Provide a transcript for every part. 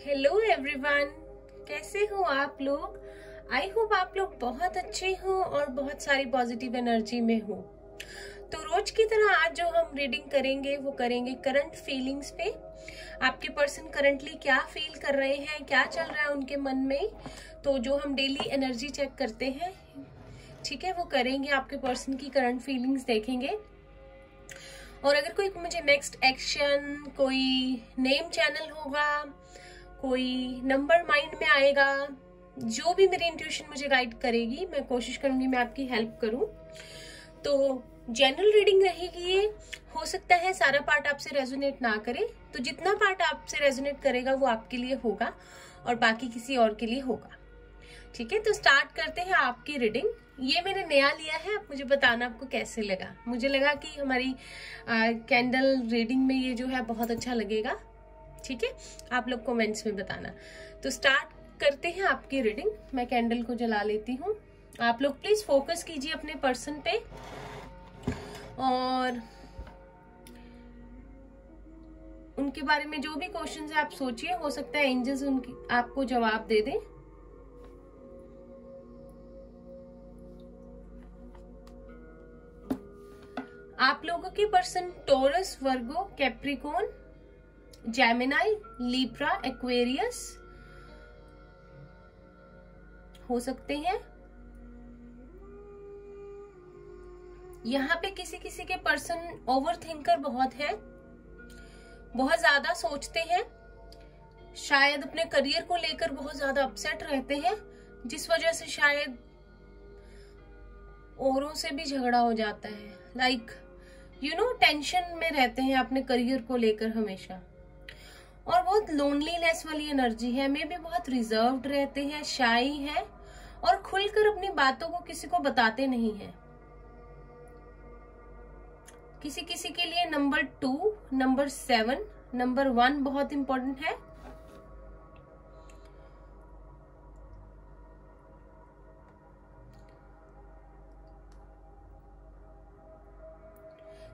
Hello everyone, कैसे हो आप लोग। आई होप आप लोग बहुत अच्छे हो और बहुत सारी पॉजिटिव एनर्जी में हो। तो रोज की तरह आज जो हम रीडिंग करेंगे वो करेंगे करंट फीलिंग्स पे। आपके पर्सन करंटली क्या फील कर रहे हैं, क्या चल रहा है उनके मन में। तो जो हम डेली एनर्जी चेक करते हैं, ठीक है, वो करेंगे। आपके पर्सन की करंट फीलिंग्स देखेंगे और अगर कोई मुझे नेक्स्ट एक्शन, कोई नेम चैनल होगा, कोई नंबर माइंड में आएगा, जो भी मेरी इंट्यूशन मुझे गाइड करेगी, मैं कोशिश करूंगी मैं आपकी हेल्प करूं। तो जनरल रीडिंग रहेगी ये। हो सकता है सारा पार्ट आपसे रेजोनेट ना करे, तो जितना पार्ट आपसे रेजोनेट करेगा वो आपके लिए होगा और बाकी किसी और के लिए होगा। ठीक है, तो स्टार्ट करते हैं आपकी रीडिंग। ये मैंने नया लिया है, आप मुझे बताना आपको कैसे लगा। मुझे लगा कि हमारी कैंडल रीडिंग में ये जो है बहुत अच्छा लगेगा। ठीक है, आप लोग कमेंट्स में बताना। तो स्टार्ट करते हैं आपकी रीडिंग। मैं कैंडल को जला लेती हूँ। आप लोग प्लीज फोकस कीजिए अपने पर्सन पे और उनके बारे में जो भी क्वेश्चंस है आप सोचिए। हो सकता है एंजल्स उनकी आपको जवाब दे दें। आप लोगों के person taurus, Virgo, Capricorn, Gemini, Libra, Aquarius हो सकते हैं। यहाँ पे किसी किसी के पर्सन ओवर थिंकर बहुत है, बहुत ज्यादा सोचते हैं, शायद अपने करियर को लेकर बहुत ज्यादा अपसेट रहते हैं, जिस वजह से शायद औरों से भी झगड़ा हो जाता है। लाइक टेंशन में रहते हैं अपने करियर को लेकर हमेशा। और बहुत लोनलीनेस वाली एनर्जी है। मे भी बहुत रिजर्व्ड रहते हैं, शाई है और खुलकर अपनी बातों को किसी को बताते नहीं है। किसी किसी के लिए नंबर 2, नंबर 7, नंबर 1 बहुत इंपॉर्टेंट है।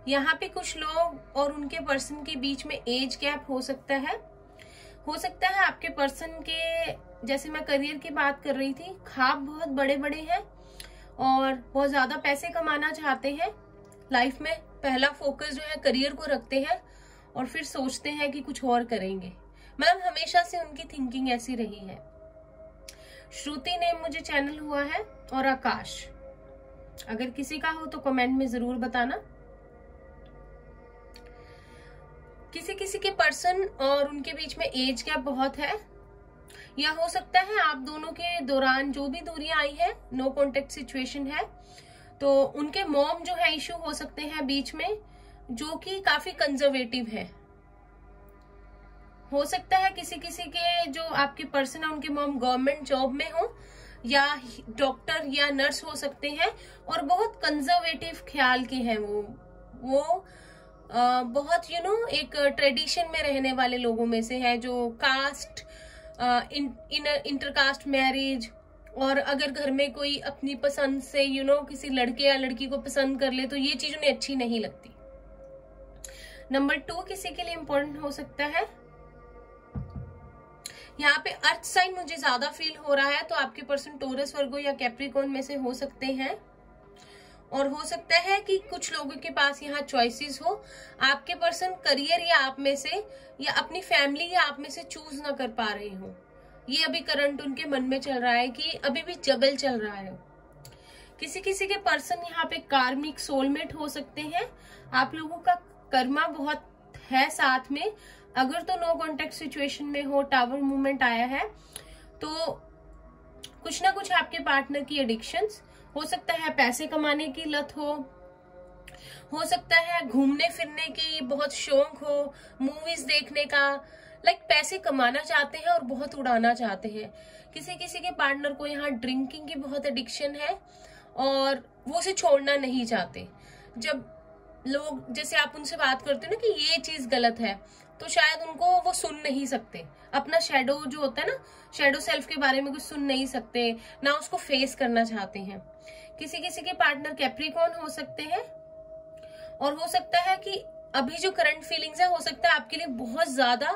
यहाँ पे कुछ लोग और उनके पर्सन के बीच में एज गैप हो सकता है। हो सकता है आपके पर्सन के, जैसे मैं करियर की बात कर रही थी, ख्वाब बहुत बड़े बड़े हैं और बहुत ज्यादा पैसे कमाना चाहते हैं। लाइफ में पहला फोकस जो है करियर को रखते हैं और फिर सोचते हैं कि कुछ और करेंगे। मतलब हमेशा से उनकी थिंकिंग ऐसी रही है। श्रुति नेम मुझे चैनल हुआ है और आकाश। अगर किसी का हो तो कमेंट में जरूर बताना। किसी किसी के पर्सन और उनके बीच में एज गैप बहुत है, या हो सकता है आप दोनों के दौरान जो भी दूरियां आई है, नो कॉन्टेक्ट सिचुएशन है, तो उनके मॉम जो है इशू हो सकते हैं बीच में, जो कि काफी कंजर्वेटिव है। हो सकता है किसी किसी के जो आपके पर्सन है उनके मॉम गवर्नमेंट जॉब में हो, या डॉक्टर या नर्स हो सकते हैं और बहुत कंजर्वेटिव ख्याल के हैं। वो बहुत एक ट्रेडिशन में रहने वाले लोगों में से है, जो कास्ट, इंटरकास्ट मैरिज, और अगर घर में कोई अपनी पसंद से किसी लड़के या लड़की को पसंद कर ले तो ये चीज उन्हें अच्छी नहीं लगती। नंबर 2 किसी के लिए इंपॉर्टेंट हो सकता है। यहाँ पे अर्थ साइन मुझे ज्यादा फील हो रहा है, तो आपके पर्सन टॉरस, वर्गो या कैप्रिकॉर्न में से हो सकते हैं। और हो सकता है कि कुछ लोगों के पास यहाँ चॉइसेस हो। आपके पर्सन करियर या आप में से, या अपनी फैमिली या आप में से चूज ना कर पा रहे हो। ये अभी करंट उनके मन में चल रहा है कि अभी भी जगल चल रहा है। किसी किसी के पर्सन यहाँ पे कार्मिक सोलमेट हो सकते हैं। आप लोगों का कर्मा बहुत है साथ में। अगर तो नो कॉन्टेक्ट सिचुएशन में हो, टावर मूवमेंट आया है, तो कुछ ना कुछ आपके पार्टनर की एडिक्शंस हो सकता है, पैसे कमाने की लत हो सकता है घूमने फिरने की बहुत शौक हो, मूवीज देखने का। लाइक पैसे कमाना चाहते हैं और बहुत उड़ाना चाहते हैं। किसी किसी के पार्टनर को यहाँ ड्रिंकिंग की बहुत एडिक्शन है और वो उसे छोड़ना नहीं चाहते। जब लोग, जैसे आप उनसे बात करते हो ना कि ये चीज गलत है, तो शायद उनको वो सुन नहीं सकते। अपना शेडो जो होता है ना, शेडो सेल्फ के बारे में कुछ सुन नहीं सकते, ना उसको फेस करना चाहते हैं। किसी किसी के पार्टनर कैप्रिकॉर्न हो सकते हैं और हो सकता है कि अभी जो करंट फीलिंग्स है, हो सकता है आपके लिए बहुत ज्यादा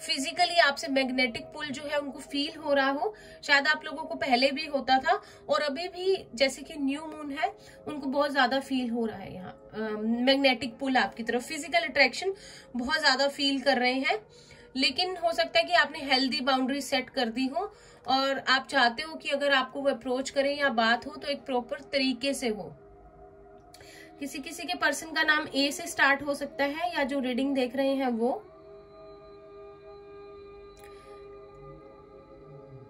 फिजिकली आपसे मैग्नेटिक पुल जो है उनको फील हो रहा हो। शायद आप लोगों को पहले भी होता था और अभी भी, जैसे कि न्यू मून है, उनको बहुत ज्यादा फील हो रहा है। यहाँ मैग्नेटिक पुल आपकी तरफ, फिजिकल अट्रैक्शन बहुत ज्यादा फील कर रहे हैं। लेकिन हो सकता है कि आपने हेल्दी बाउंड्री सेट कर दी हो और आप चाहते हो कि अगर आपको वो अप्रोच करें या बात हो तो एक प्रॉपर तरीके से हो। किसी किसी के पर्सन का नाम ए से स्टार्ट हो सकता है, या जो रीडिंग देख रहे हैं वो।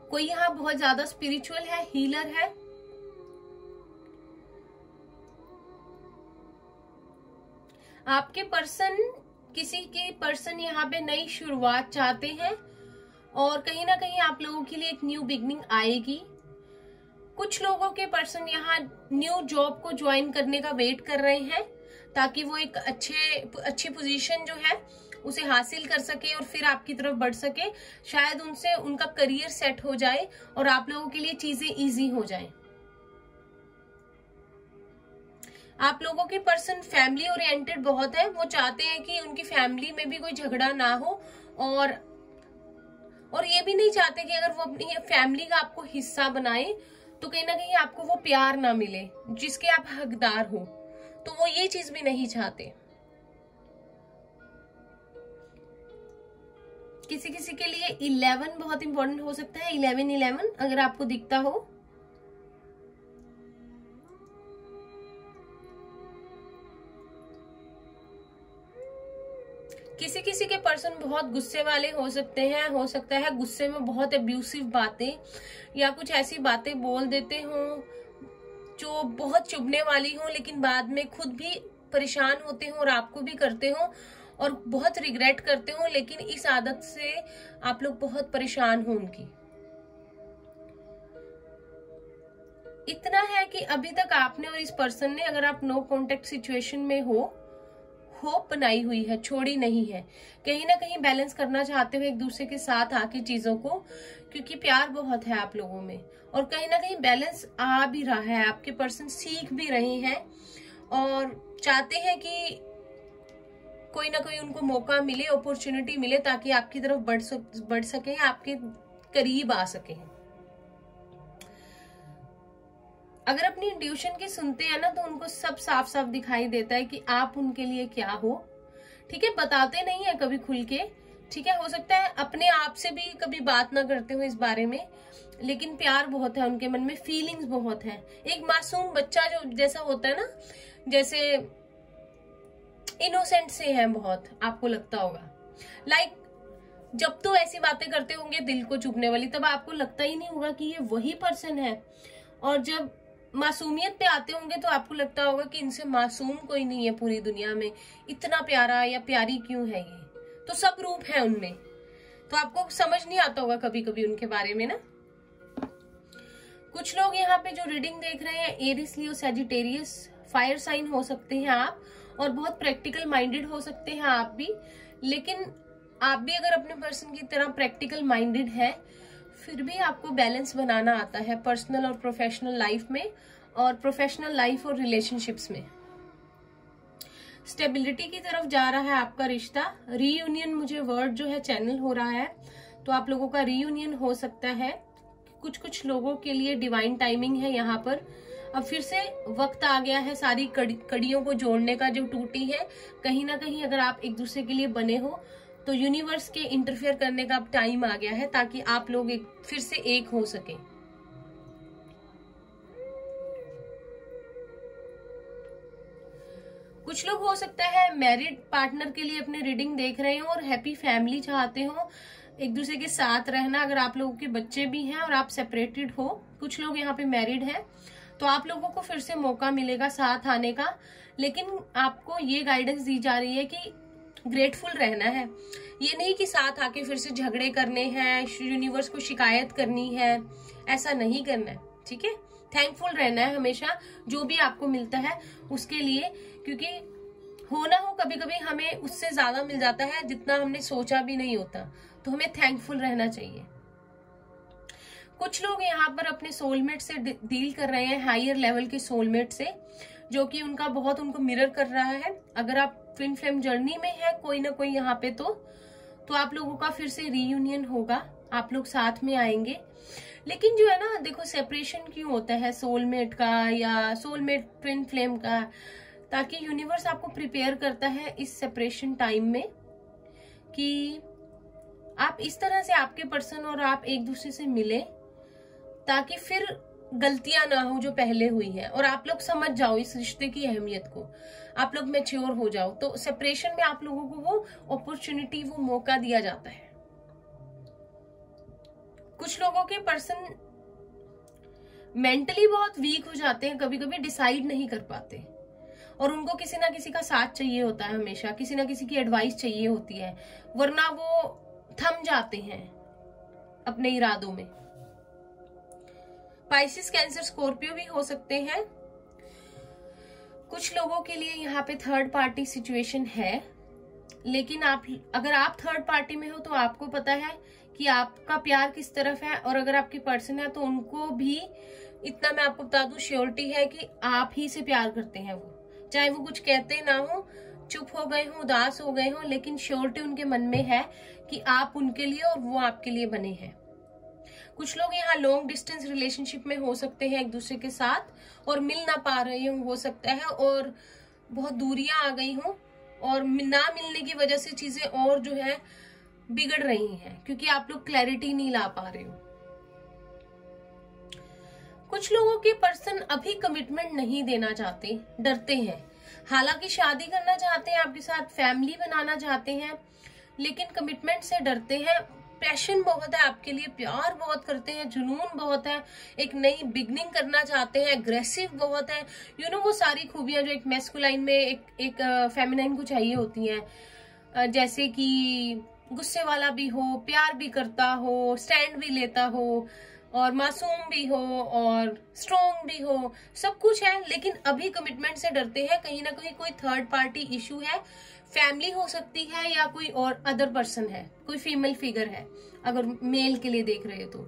कोई यहाँ बहुत ज्यादा स्पिरिचुअल है, हीलर है। आपके पर्सन, किसी के पर्सन यहाँ पे नई शुरुआत चाहते हैं और कहीं ना कहीं आप लोगों के लिए एक न्यू बिगनिंग आएगी। कुछ लोगों के पर्सन यहाँ न्यू जॉब को ज्वाइन करने का वेट कर रहे हैं ताकि वो एक अच्छी पोजीशन जो है उसे हासिल कर सके और फिर आपकी तरफ बढ़ सके। शायद उनसे उनका करियर सेट हो जाए और आप लोगों के लिए चीजें इजी हो जाएं। आप लोगों के पर्सन फैमिली ओरिएंटेड बहुत है। वो चाहते हैं कि उनकी फैमिली में भी कोई झगड़ा ना हो और ये भी नहीं चाहते कि अगर वो अपनी फैमिली का आपको हिस्सा बनाए तो कहीं ना कहीं आपको वो प्यार ना मिले जिसके आप हकदार हो। तो वो ये चीज भी नहीं चाहते। किसी किसी के लिए 11 बहुत इंपॉर्टेंट हो सकता है। 11 अगर आपको दिखता हो। किसी किसी के पर्सन बहुत गुस्से वाले हो सकते हैं। हो सकता है गुस्से में बहुत अब्यूसिव बातें या कुछ ऐसी बातें बोल देते हो जो बहुत चुभने वाली हो, लेकिन बाद में खुद भी परेशान होते हो और आपको भी करते हो और बहुत रिग्रेट करते हो। लेकिन इस आदत से आप लोग बहुत परेशान हो उनकी। इतना है कि अभी तक आपने और इस पर्सन ने, अगर आप नो कॉन्टेक्ट सिचुएशन में हो, होप बनाई हुई है, छोड़ी नहीं है। कहीं ना कहीं बैलेंस करना चाहते हो एक दूसरे के साथ आके चीजों को, क्योंकि प्यार बहुत है आप लोगों में और कहीं ना कहीं बैलेंस आ भी रहा है। आपके पर्सन सीख भी रहे हैं और चाहते हैं कि कोई ना कोई उनको मौका मिले, अपॉर्चुनिटी मिले ताकि आपकी तरफ बढ़ सके, आपके करीब आ सके। अगर अपनी इंट्यूशन की सुनते हैं ना तो उनको सब साफ साफ दिखाई देता है कि आप उनके लिए क्या हो। ठीक है, बताते नहीं है कभी खुल के। ठीक है, हो सकता है अपने आप से भी कभी बात ना करते हो इस बारे में, लेकिन प्यार बहुत है उनके मन में, फीलिंग्स बहुत है। एक मासूम बच्चा जो जैसा होता है ना, जैसे इनोसेंट से है बहुत, आपको लगता होगा। लाइक जब तो ऐसी बातें करते होंगे दिल को चुभने वाली, तब आपको लगता ही नहीं होगा कि ये वही पर्सन है। और जब मासूमियत पे आते होंगे तो आपको लगता होगा कि इनसे मासूम कोई नहीं है पूरी दुनिया में, इतना प्यारा या प्यारी क्यों है ये। तो सब रूप है उनमें, तो आपको समझ नहीं आता होगा कभी कभी उनके बारे में ना। कुछ लोग यहाँ पे जो रीडिंग देख रहे हैं, Eris, Leo, Sagittarius, fire sign हो सकते हैं आप, और बहुत प्रैक्टिकल माइंडेड हो सकते हैं आप भी। लेकिन आप भी अगर अपने पर्सन की तरह प्रैक्टिकल माइंडेड है, फिर भी आपको बैलेंस बनाना आता है पर्सनल और प्रोफेशनल लाइफ में, और प्रोफेशनल लाइफ और रिलेशनशिप्स में। स्टेबिलिटी की तरफ जा रहा है आपका रिश्ता। रीयूनियन मुझे वर्ड जो है चैनल हो रहा है, तो आप लोगों का रीयूनियन हो सकता है। कुछ कुछ लोगों के लिए डिवाइन टाइमिंग है यहाँ पर। अब फिर से वक्त आ गया है सारी कड़ियों को जोड़ने का जो टूटी है। कहीं ना कहीं अगर आप एक दूसरे के लिए बने हो तो यूनिवर्स के इंटरफेयर करने का अब टाइम आ गया है, ताकि आप लोग फिर से एक हो सके। कुछ लोग हो सकता है मैरिड पार्टनर के लिए अपने रीडिंग देख रहे हो और हैप्पी फैमिली चाहते हो, एक दूसरे के साथ रहना। अगर आप लोगों के बच्चे भी हैं और आप सेपरेटेड हो, कुछ लोग यहाँ पे मैरिड हैं, तो आप लोगों को फिर से मौका मिलेगा साथ आने का। लेकिन आपको ये गाइडेंस दी जा रही है कि ग्रेटफुल रहना है। ये नहीं कि साथ आके फिर से झगड़े करने हैं, यूनिवर्स को शिकायत करनी है, ऐसा नहीं करना है। ठीक है, थैंकफुल रहना है हमेशा जो भी आपको मिलता है उसके लिए, क्योंकि हो ना हो कभी कभी हमें उससे ज्यादा मिल जाता है जितना हमने सोचा भी नहीं होता, तो हमें थैंकफुल रहना चाहिए। कुछ लोग यहाँ पर अपने सोलमेट से डील कर रहे हैं, हायर लेवल के सोलमेट से, जो कि उनको मिरर कर रहा है। अगर आप ट्विन फ्लेम जर्नी में है कोई ना कोई यहाँ पे, तो आप लोगों का फिर से रीयूनियन होगा, आप लोग साथ में आएंगे। लेकिन जो है ना, देखो सेपरेशन क्यों होता है सोलमेट का या सोलमेट ट्विन फ्लेम का, ताकि यूनिवर्स आपको प्रिपेयर करता है इस सेपरेशन टाइम में कि आप इस तरह से आपके पर्सन और आप एक दूसरे से मिले, ताकि फिर गलतियां ना हो जो पहले हुई है, और आप लोग समझ जाओ इस रिश्ते की अहमियत को, आप लोग मैच्योर हो जाओ। तो सेपरेशन में आप लोगों को वो अपॉर्चुनिटी, वो मौका दिया जाता है। कुछ लोगों के पर्सन मेंटली बहुत वीक हो जाते हैं, कभी कभी डिसाइड नहीं कर पाते, और उनको किसी ना किसी का साथ चाहिए होता है, हमेशा किसी ना किसी की एडवाइस चाहिए होती है, वरना वो थम जाते हैं अपने इरादों में। पाइसिस, कैंसर, स्कॉर्पियो भी हो सकते हैं। कुछ लोगों के लिए यहाँ पे थर्ड पार्टी सिचुएशन है, लेकिन अगर आप थर्ड पार्टी में हो तो आपको पता है कि आपका प्यार किस तरफ है, और अगर आपकी पर्सन है तो उनको भी इतना मैं आपको बता दूं श्योरिटी है कि आप ही से प्यार करते हैं वो, चाहे वो कुछ कहते ना हो, चुप हो गए हो, उदास हो गए हो, लेकिन श्योरिटी उनके मन में है कि आप उनके लिए और वो आपके लिए बने हैं। कुछ लोग यहाँ लॉन्ग डिस्टेंस रिलेशनशिप में हो सकते हैं एक दूसरे के साथ, और मिल ना पा रहे हो सकता है, और बहुत दूरियां आ गई हो, और ना मिलने की वजह से चीजें और जो है बिगड़ रही हैं, क्योंकि आप लोग क्लैरिटी नहीं ला पा रहे हो। कुछ लोगों के पर्सन अभी कमिटमेंट नहीं देना चाहते, डरते हैं, हालांकि शादी करना चाहते हैं आपके साथ, फैमिली बनाना चाहते हैं, लेकिन कमिटमेंट से डरते हैं। पैशन बहुत है आपके लिए, प्यार बहुत करते हैं, जुनून बहुत है, एक नई बिगनिंग करना चाहते हैं, अग्रेसिव बहुत है, वो सारी खूबियां जो एक मैस्कुलाइन में एक फेमिनाइन को चाहिए होती हैं, जैसे कि गुस्से वाला भी हो, प्यार भी करता हो, स्टैंड भी लेता हो, और मासूम भी हो, और स्ट्रॉन्ग भी हो, सब कुछ है, लेकिन अभी कमिटमेंट से डरते हैं। कहीं ना कहीं कोई थर्ड पार्टी इशू है, फैमिली हो सकती है या कोई और अदर पर्सन है, कोई फीमेल फिगर है अगर मेल के लिए देख रहे हो तो,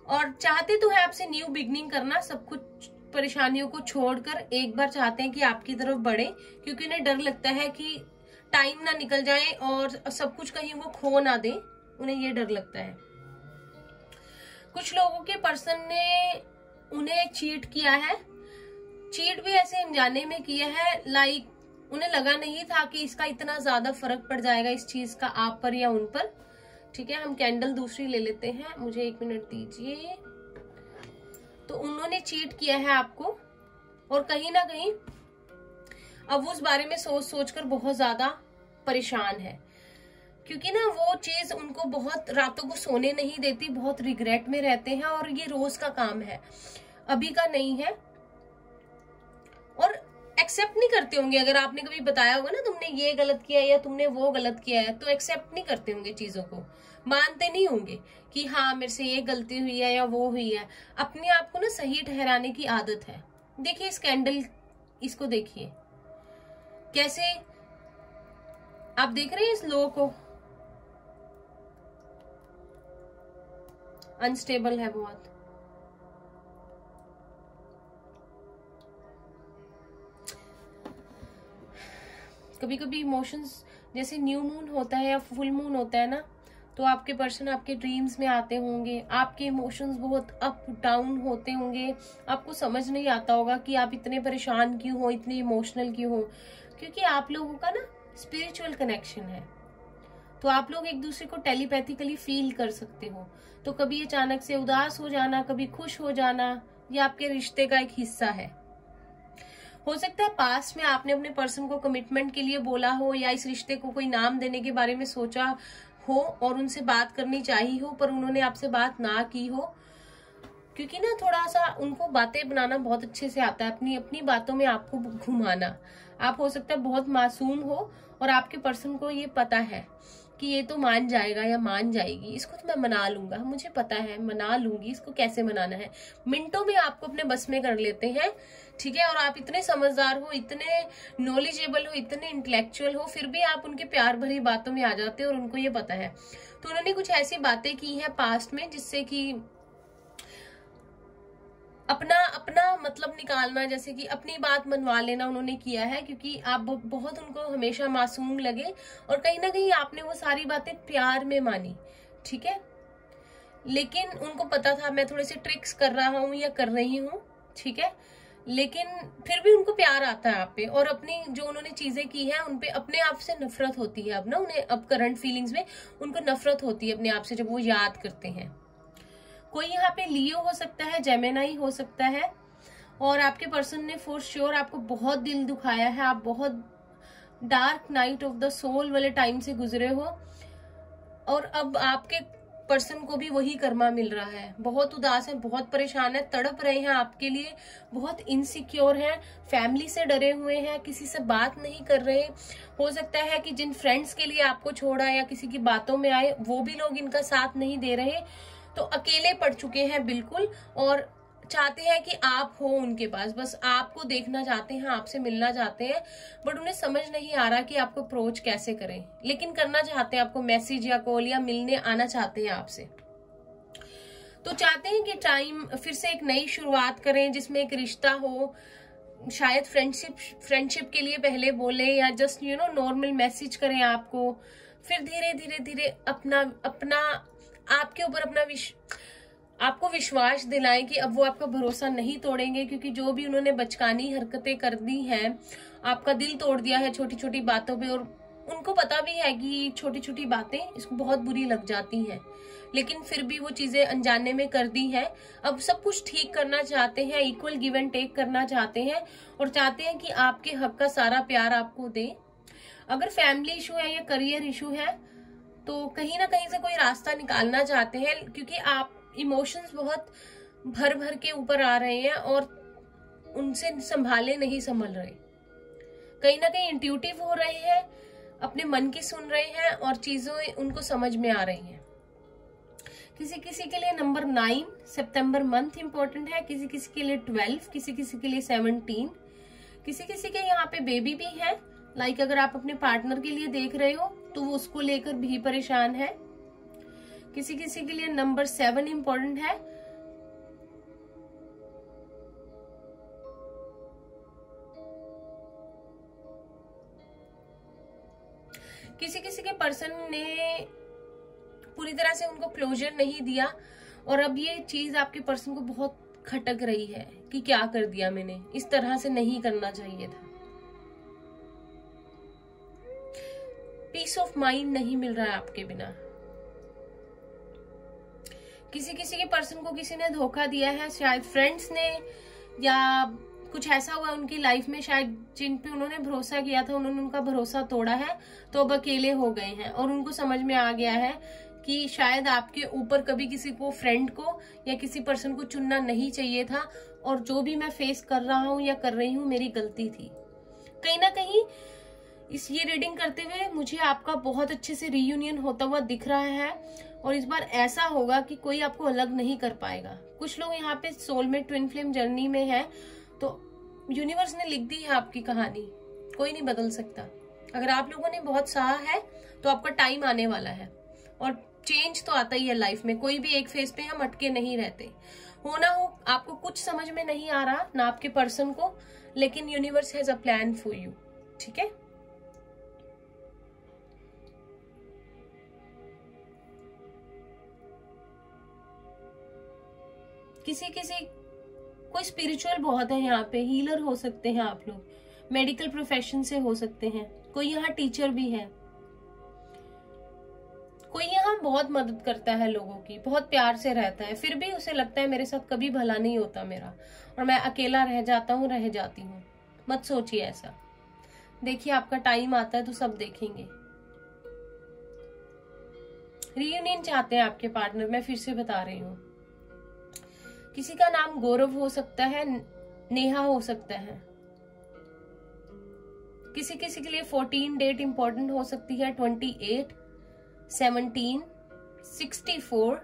और चाहते तो है आपसे न्यू बिगनिंग करना, सब कुछ परेशानियों को छोड़कर एक बार चाहते हैं कि आपकी तरफ बढ़े, क्योंकि उन्हें डर लगता है कि टाइम ना निकल जाए और सब कुछ कहीं वो खो ना दे, उन्हें ये डर लगता है। कुछ लोगों के पर्सन ने उन्हें चीट किया है, चीट भी ऐसे अनजाने में किया है, लाइक उन्हें लगा नहीं था कि इसका इतना ज्यादा फर्क पड़ जाएगा इस चीज का आप पर या उन पर। ठीक है, हम कैंडल दूसरी ले लेते हैं, मुझे 1 मिनट दीजिए। तो उन्होंने चीट किया है आपको, और कहीं ना कहीं अब वो उस बारे में सोच सोचकर बहुत ज्यादा परेशान है, क्योंकि ना वो चीज उनको बहुत रातों को सोने नहीं देती, बहुत रिग्रेट में रहते हैं, और ये रोज का काम है, अभी का नहीं है, और एक्सेप्ट नहीं करते होंगे। अगर आपने कभी बताया होगा ना तुमने ये गलत किया या तुमने वो गलत किया है, तो एक्सेप्ट नहीं करते होंगे, चीजों को मानते नहीं होंगे कि हाँ मेरे से ये गलती हुई है या वो हुई है। अपने आप को ना सही ठहराने की आदत है। देखिए इस कैंडल, इसको देखिए कैसे आप देख रहे हैं इस लो को, अनस्टेबल है बहुत। कभी कभी इमोशंस, जैसे न्यू मून होता है या फुल मून होता है ना, तो आपके पर्सन आपके ड्रीम्स में आते होंगे, आपके इमोशंस बहुत अप डाउन होते होंगे, आपको समझ नहीं आता होगा कि आप इतने परेशान क्यों हो, इतने इमोशनल क्यों हो, क्योंकि आप लोगों का ना स्पिरिचुअल कनेक्शन है, तो आप लोग एक दूसरे को टेलीपैथिकली फील कर सकते हो। तो कभी अचानक से उदास हो जाना, कभी खुश हो जाना, ये आपके रिश्ते का एक हिस्सा है। हो सकता है पास्ट में आपने अपने पर्सन को कमिटमेंट के लिए बोला हो, या इस रिश्ते को कोई नाम देने के बारे में सोचा हो और उनसे बात करनी चाहिए हो, पर उन्होंने आपसे बात ना की हो, क्योंकि ना थोड़ा सा उनको बातें बनाना बहुत अच्छे से आता है, अपनी अपनी बातों में आपको घुमाना। आप हो सकता है बहुत मासूम हो और आपके पर्सन को ये पता है कि ये तो मान जाएगा या मान जाएगी, इसको तो मैं मना लूंगा, मुझे पता है मना लूंगी, इसको कैसे मनाना है, मिनटों में आपको अपने बस में कर लेते हैं। ठीक है, और आप इतने समझदार हो, इतने नॉलेजेबल हो, इतने इंटेलेक्चुअल हो, फिर भी आप उनके प्यार भरी बातों में आ जाते हैं और उनको ये पता है। तो उन्होंने कुछ ऐसी बातें की हैं पास्ट में जिससे कि अपना अपना मतलब निकालना, जैसे कि अपनी बात मनवा लेना उन्होंने किया है, क्योंकि आप बहुत उनको हमेशा मासूम लगे और कहीं ना कहीं आपने वो सारी बातें प्यार में मानी, ठीक है। लेकिन उनको पता था मैं थोड़े से ट्रिक्स कर रहा हूँ या कर रही हूँ, ठीक है, लेकिन फिर भी उनको प्यार आता है आप पे, और अपनी जो उन्होंने चीजें की हैं उनपे अपने आप से नफरत होती है अब ना उन्हें, अब करंट फीलिंग्स में उनको नफरत होती है अपने आप से जब वो याद करते हैं। कोई यहाँ पे लियो हो सकता है, जेमिनी हो सकता है, और आपके पर्सन ने फॉर श्योर आपको बहुत दिल दुखाया है। आप बहुत dark night of the soul वाले टाइम से गुजरे हो, और अब आपके पर्सन को भी वही कर्मा मिल रहा है। बहुत उदास है, बहुत परेशान है, तड़प रहे हैं आपके लिए, बहुत इनसिक्योर हैं, फैमिली से डरे हुए हैं, किसी से बात नहीं कर रहे। हो सकता है कि जिन फ्रेंड्स के लिए आपको छोड़ा या किसी की बातों में आए वो भी लोग इनका साथ नहीं दे रहे, तो अकेले पड़ चुके हैं बिल्कुल, और चाहते हैं कि आप हो उनके पास, बस आपको देखना चाहते हैं, आपसे मिलना चाहते हैं, बट उन्हें समझ नहीं आ रहा कि आपको अप्रोच कैसे करें, लेकिन करना चाहते हैं, आपको मैसेज या कॉल या मिलने आना चाहते हैं आपसे। तो चाहते हैं कि टाइम फिर से एक नई शुरुआत करें जिसमें एक रिश्ता हो, शायद फ्रेंडशिप के लिए पहले बोले या जस्ट नॉर्मल मैसेज करें आपको, फिर धीरे धीरे धीरे अपना आपके ऊपर आपको विश्वास दिलाएं कि अब वो आपका भरोसा नहीं तोड़ेंगे, क्योंकि जो भी उन्होंने बचकानी हरकतें कर दी हैं, आपका दिल तोड़ दिया है छोटी छोटी बातों पे, और उनको पता भी है कि छोटी छोटी बातें इसको बहुत बुरी लग जाती हैं, लेकिन फिर भी वो चीजें अनजाने में कर दी हैं। अब सब कुछ ठीक करना चाहते हैं, इक्वल गिव एंड टेक करना चाहते हैं, और चाहते हैं कि आपके हक का सारा प्यार आपको दे। अगर फैमिली इशू है या करियर इशू है तो कहीं ना कहीं से कोई रास्ता निकालना चाहते हैं, क्योंकि आप इमोशंस बहुत भर भर के ऊपर आ रहे हैं और उनसे संभाले नहीं संभल रहे, कहीं ना कहीं इंट्यूटिव हो रहे हैं, अपने मन की सुन रहे हैं और चीजें उनको समझ में आ रही हैं। किसी किसी के लिए नंबर 9 सितंबर मंथ इंपॉर्टेंट है, किसी किसी के लिए 12, किसी किसी के लिए 17, किसी किसी के यहाँ पे बेबी भी है। लाइक अगर आप अपने पार्टनर के लिए देख रहे हो तो वो उसको लेकर भी परेशान है। किसी किसी के लिए नंबर 7 इंपॉर्टेंट है। किसी किसी के पर्सन ने पूरी तरह से उनको क्लोजर नहीं दिया, और अब ये चीज आपके पर्सन को बहुत खटक रही है कि क्या कर दिया मैंने, इस तरह से नहीं करना चाहिए था। पीस ऑफ माइंड नहीं मिल रहा है आपके बिना। किसी किसी के पर्सन को किसी ने धोखा दिया है, शायद फ्रेंड्स ने, या कुछ ऐसा हुआ उनकी लाइफ में, शायद जिन पे उन्होंने भरोसा किया था उन्होंने उनका भरोसा तोड़ा है, तो अब अकेले हो गए हैं, और उनको समझ में आ गया है कि शायद आपके ऊपर कभी किसी को, फ्रेंड को या किसी पर्सन को चुनना नहीं चाहिए था, और जो भी मैं फेस कर रहा हूं या कर रही हूं मेरी गलती थी। कहीं ना कहीं ये रीडिंग करते हुए मुझे आपका बहुत अच्छे से रीयूनियन होता हुआ दिख रहा है, और इस बार ऐसा होगा कि कोई आपको अलग नहीं कर पाएगा। कुछ लोग यहाँ पे सोलमेट ट्विन फ्लेम जर्नी में है, तो यूनिवर्स ने लिख दी है आपकी कहानी, कोई नहीं बदल सकता। अगर आप लोगों ने बहुत सहा है तो आपका टाइम आने वाला है, और चेंज तो आता ही है लाइफ में, कोई भी एक फेज पे हम अटके नहीं रहते। हो ना हो आपको कुछ समझ में नहीं आ रहा, ना आपके पर्सन को, लेकिन universe has a plan for you, ठीक है। किसी किसी कोई स्पिरिचुअल बहुत है यहाँ पे, हीलर हो सकते हैं आप लोग, मेडिकल प्रोफेशन से हो सकते हैं, कोई यहाँ टीचर भी है, कोई यहाँ बहुत मदद करता है लोगों की, बहुत प्यार से रहता है, फिर भी उसे लगता है मेरे साथ कभी भला नहीं होता मेरा, और मैं अकेला रह जाता हूँ, रह जाती हूँ। मत सोचिए ऐसा, देखिए आपका टाइम आता है तो सब देखेंगे। रीयूनियन चाहते हैं आपके पार्टनर, मैं फिर से बता रही हूँ। किसी का नाम गौरव हो सकता है, नेहा हो सकता है। किसी किसी के लिए 14 डेट इंपॉर्टेंट हो सकती है, 28, 17, 64।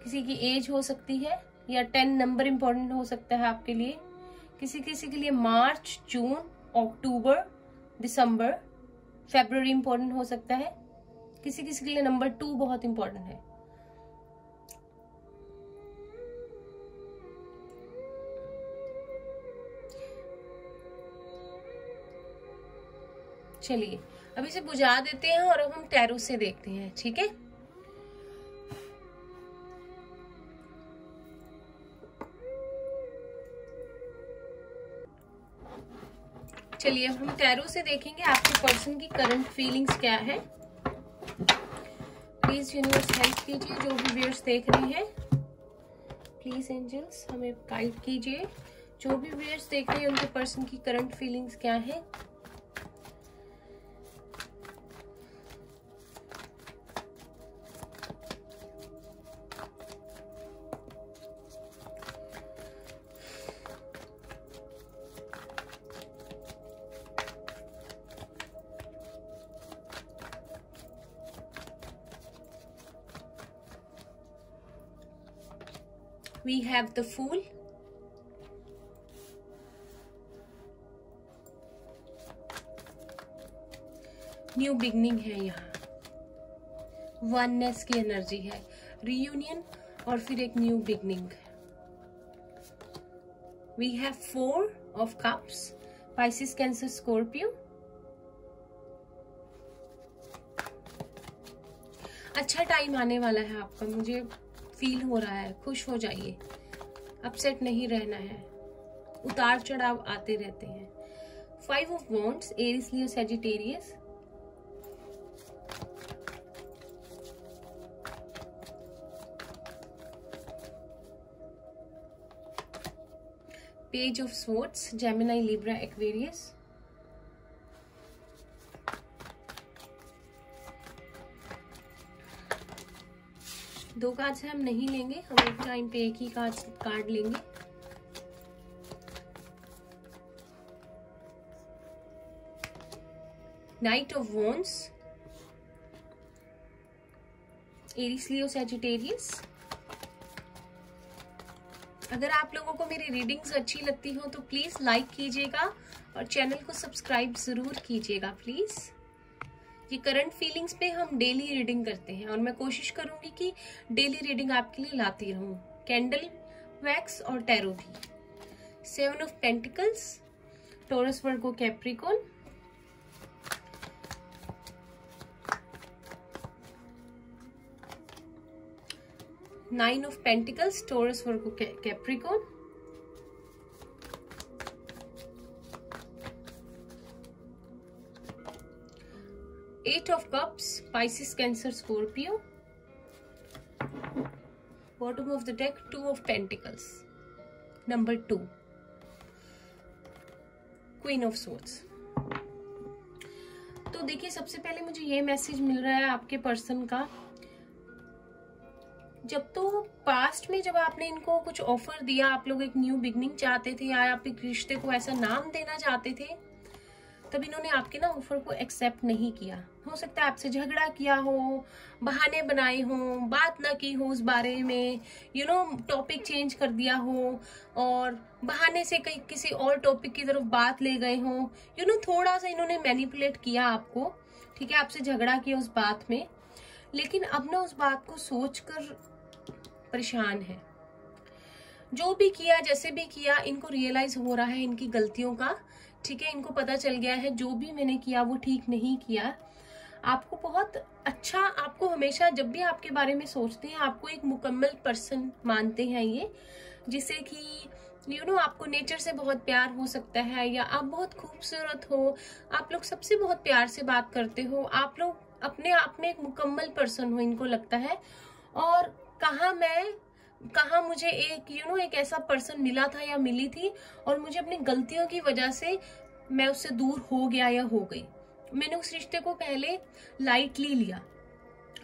किसी की एज हो सकती है, या 10 नंबर इंपॉर्टेंट हो सकता है आपके लिए। किसी किसी के लिए मार्च, जून, अक्टूबर, दिसंबर, फरवरी इंपॉर्टेंट हो सकता है। किसी किसी के लिए नंबर 2 बहुत इंपॉर्टेंट है। चलिए अब इसे बुझा देते हैं और अब हम टैरो से देखते हैं, ठीक है। चलिए अब हम टैरो से देखेंगे आपके पर्सन की करंट फीलिंग्स क्या है। प्लीज यूनिवर्स हेल्प कीजिए, जो भी व्यूअर्स देख रहे हैं प्लीज एंजल्स हमें गाइड कीजिए, जो भी व्यूअर्स देख रहे हैं उनके पर्सन की करंट फीलिंग्स क्या है। We have the Fool, new beginning है, यहाँ वननेस की एनर्जी है, रियूनियन और फिर एक new beginning. We have 4 of cups, Pisces, Cancer, Scorpio. अच्छा टाइम आने वाला है आपका, मुझे फील हो रहा है। खुश हो जाइए, अपसेट नहीं रहना है, उतार चढ़ाव आते रहते हैं। 5 of wands, Aries, Leo, Sagittarius. Page of swords, Gemini, Libra, Aquarius. दो कार्ड्स हम नहीं लेंगे, हम एक टाइम पे एक ही कार्ड लेंगे। Knight of wands, Aries, Leo, Sagittarius. अगर आप लोगों को मेरी रीडिंग्स अच्छी लगती हो तो प्लीज लाइक कीजिएगा और चैनल को सब्सक्राइब जरूर कीजिएगा प्लीज। ये करंट फीलिंग्स पे हम डेली रीडिंग करते हैं और मैं कोशिश करूंगी कि डेली रीडिंग आपके लिए लाती रहूं, कैंडल वैक्स और टैरो भी। 7 of pentacles, Taurus, Virgo, Capricorn. Nine of pentacles, Taurus, Virgo, Capricorn. Eight of cups, Pisces, Cancer, Scorpio. Bottom of the deck, 2 of pentacles, number 2, queen of swords. तो देखिए सबसे पहले मुझे ये मैसेज मिल रहा है आपके पर्सन का, जब तो पास्ट में जब आपने इनको कुछ ऑफर दिया, आप लोग एक न्यू बिगनिंग चाहते थे या आप एक रिश्ते को ऐसा नाम देना चाहते थे, तब इन्होंने आपके ना ऑफर को एक्सेप्ट नहीं किया। हो सकता है आपसे झगड़ा किया हो, बहाने बनाए हो, बात ना की हो उस बारे में, टॉपिक चेंज कर दिया हो और बहाने से कहीं किसी और टॉपिक की तरफ बात ले गए हो। थोड़ा सा इन्होंने मैनिपुलेट किया आपको, ठीक है, आपसे झगड़ा किया उस बात में, लेकिन अब ना उस बात को सोचकर परेशान है। जो भी किया, जैसे भी किया, इनको रियलाइज हो रहा है इनकी गलतियों का, ठीक है, इनको पता चल गया है जो भी मैंने किया वो ठीक नहीं किया। आपको बहुत अच्छा, आपको हमेशा जब भी आपके बारे में सोचते हैं आपको एक मुकम्मल पर्सन मानते हैं ये, जिससे कि आपको नेचर से बहुत प्यार हो सकता है, या आप बहुत खूबसूरत हो, आप लोग सबसे बहुत प्यार से बात करते हो, आप लोग अपने आप में एक मुकम्मल पर्सन हो, इनको लगता है। और कहाँ मुझे एक ऐसा पर्सन मिला था या मिली थी और मुझे अपनी गलतियों की वजह से मैं उससे दूर हो गया या हो गई। मैंने उस रिश्ते को पहले लाइटली लिया,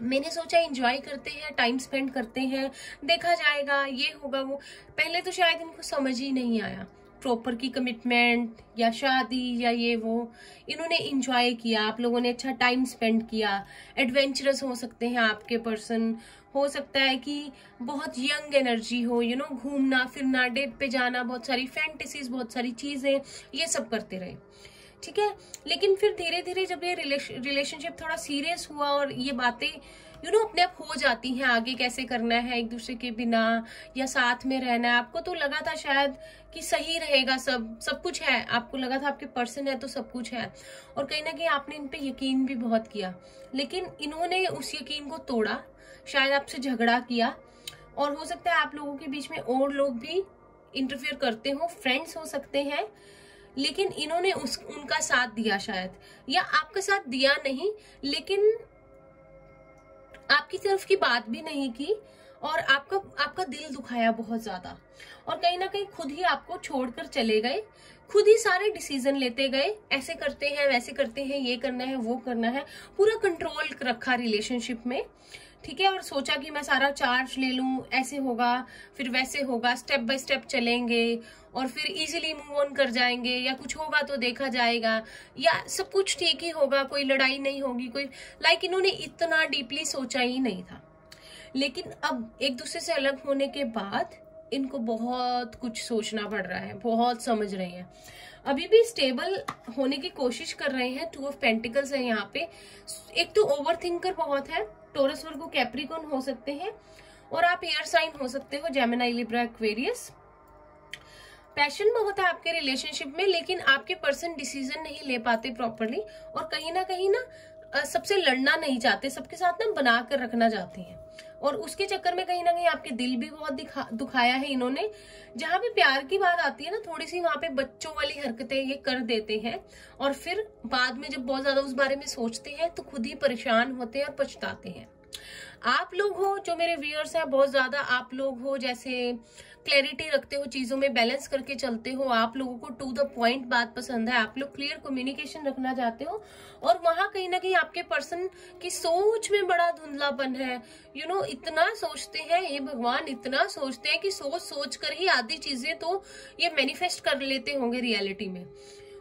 मैंने सोचा एंजॉय करते हैं, टाइम स्पेंड करते हैं, देखा जाएगा, ये होगा वो। पहले तो शायद इनको समझ ही नहीं आया प्रॉपर की कमिटमेंट या शादी या ये वो। इन्होंने एंजॉय किया, आप लोगों ने अच्छा टाइम स्पेंड किया, एडवेंचरस हो सकते हैं आपके पर्सन, हो सकता है कि बहुत यंग एनर्जी हो, घूमना फिरना, डेट पे जाना, बहुत सारी फैंटेसीज, बहुत सारी चीजें, ये सब करते रहे, ठीक है। लेकिन फिर धीरे धीरे जब ये रिलेशनशिप थोड़ा सीरियस हुआ और ये बातें अपने आप हो जाती हैं। आगे कैसे करना है एक दूसरे के बिना, या साथ में रहना है। आपको तो लगा था शायद कि सही रहेगा, सब कुछ है, आपको लगा था आपके पर्सन है तो सब कुछ है, और कहीं ना कहीं आपने इन पे यकीन भी बहुत किया, लेकिन इन्होंने उस यकीन को तोड़ा, शायद आपसे झगड़ा किया, और हो सकता है आप लोगों के बीच में और लोग भी इंटरफेयर करते हो, फ्रेंड्स हो सकते हैं, लेकिन इन्होंने उनका साथ दिया शायद, या आपका साथ दिया नहीं लेकिन आपकी तरफ की बात भी नहीं की, और आपका दिल दुखाया बहुत ज्यादा, और कहीं ना कहीं खुद ही आपको छोड़कर चले गए, खुद ही सारे डिसीजन लेते गए, ऐसे करते हैं वैसे करते हैं, ये करना है वो करना है, पूरा कंट्रोल रखा रिलेशनशिप में, ठीक है। और सोचा कि मैं सारा चार्ज ले लूं, ऐसे होगा फिर वैसे होगा, स्टेप बाय स्टेप चलेंगे और फिर इजीली मूव ऑन कर जाएंगे, या कुछ होगा तो देखा जाएगा, या सब कुछ ठीक ही होगा, कोई लड़ाई नहीं होगी, कोई इन्होंने इतना डीपली सोचा ही नहीं था। लेकिन अब एक दूसरे से अलग होने के बाद इनको बहुत कुछ सोचना पड़ रहा है, बहुत समझ रहे हैं, अभी भी स्टेबल होने की कोशिश कर रहे हैं। 2 ऑफ पेंटिकल्स है यहाँ पे। एक तो ओवर थिंकर बहुत है, टोरस वर्गो कैप्रिकॉर्न हो सकते हैं, और आप एयर साइन हो सकते हो, जेमिनी लिब्रा एक्वेरियस। पैशन बहुत है आपके रिलेशनशिप में, लेकिन आपके पर्सन डिसीजन नहीं ले पाते प्रॉपरली, और कहीं ना सबसे लड़ना नहीं चाहते, सबके साथ ना बना कर रखना चाहते हैं, और उसके चक्कर में कहीं ना कहीं आपके दिल भी बहुत दुखाया है इन्होंने। जहां पे प्यार की बात आती है ना, थोड़ी सी वहां पे बच्चों वाली हरकतें ये कर देते हैं, और फिर बाद में जब बहुत ज्यादा उस बारे में सोचते हैं तो खुद ही परेशान होते हैं और पछताते हैं। आप लोग हो जो मेरे व्यूअर्स हैं, बहुत ज्यादा आप लोग हो जैसे क्लैरिटी रखते हो, चीजों में बैलेंस करके चलते हो, आप लोगों को टू द पॉइंट बात पसंद है, आप लोग क्लियर कम्युनिकेशन रखना चाहते हो, और वहां कहीं ना कहीं आपके पर्सन की सोच में बड़ा धुंधलापन है। इतना सोचते हैं, ये भगवान इतना सोचते हैं कि सोच कर ही आधी चीजें तो ये मैनिफेस्ट कर लेते होंगे रियलिटी में,